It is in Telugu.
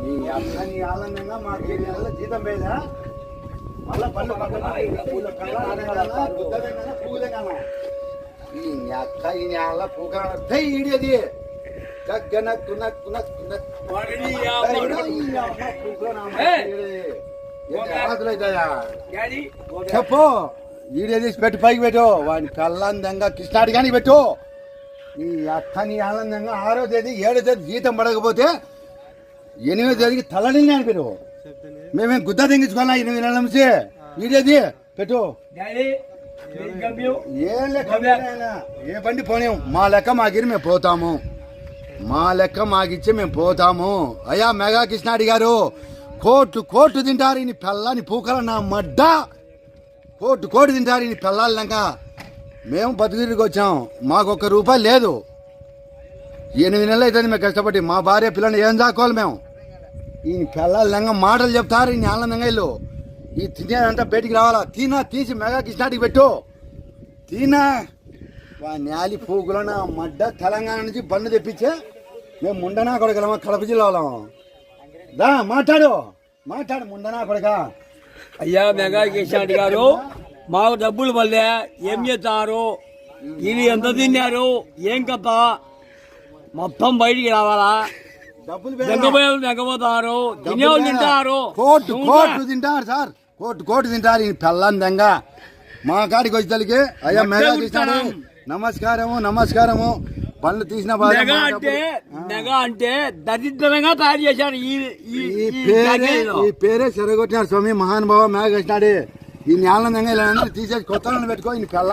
నీ అర్థం నీ ఆనందంగా మాకు 7 నెలల జీతం పోయేదా మళ్ళా పళ్ళు ఈ అక్క ఈ నెల పూకాడ ఈడేది చెప్పు ఈడేది పెట్టి పైకి పెట్టు వాడిని కళ్ళందంగా కృష్ణాడి కానీ పెట్టు నీ అక్క నీ ఆనందంగా 6వ తేదీ 7వ తేదీ జీతం పడకపోతే 8వ తేదీకి తలడిని అని పెట్టు మేమేం గుద్ద తెంగించుకోవాలా 8 నెలల నుంచి ఈడేది పెట్టు ఏం లెక్క ఏ బండి పోనేం మా లెక్క మాగిరి మేము పోతాము మా లెక్క మాకిచ్చి మేము పోతాము అయ్యా మెగా కృష్ణాడి గారు కోట్లు తింటారు ఈ పెళ్ళాని పూకల నా మడ్డ కోటు తింటారు ఈ పెళ్ళాలినాక మేము బతుకురికి వచ్చాం మాకు ₹1 లేదు 8 నెలలు అవుతుంది మేము కష్టపడి మా భార్య పిల్లని ఏం చాకోవాలి మేము ఈ పిల్లలంగా మాటలు చెప్తారు ఈ ఆనందంగా ఇల్లు ఈ తినేదంతా బయటికి రావాలా తీసి మెగా కృష్ణాడికి పెట్టు నేలి పూగులన మడ్డ తెలంగాణ నుంచి బండ్లు తెప్పించే మేము ముండనా కొడగలమా కడప జిల్లాలో దా మాట్లాడు ముండనా కొడక అయ్యా మెగా కృష్ణాడి గారు మాకు డబ్బులు వల్లే ఏం చేస్తారు ఇది ఎంత తిన్నారు ఏం కథ మొత్తం బయటికి రావాలా నెగ్గపోతారు తినేవాళ్ళు తింటారు కోట్లు తింటారు సార్ కోటు తింటారు ఈ పెళ్ళందంగా మా కాడికి వచ్చేసరికి అయ్యా మెగా కృష్ణాడు నమస్కారము పనులు తీసిన మెగా అంటే దరిద్రంగా తయారు చేశారు ఈ పేరే చెరగొట్టినారు స్వామి మహానుభావ మెగా కృష్ణాడు ఈ ఆనందంగా ఇలా తీసేసి కొత్త పెట్టుకో ఈ పెళ్ళ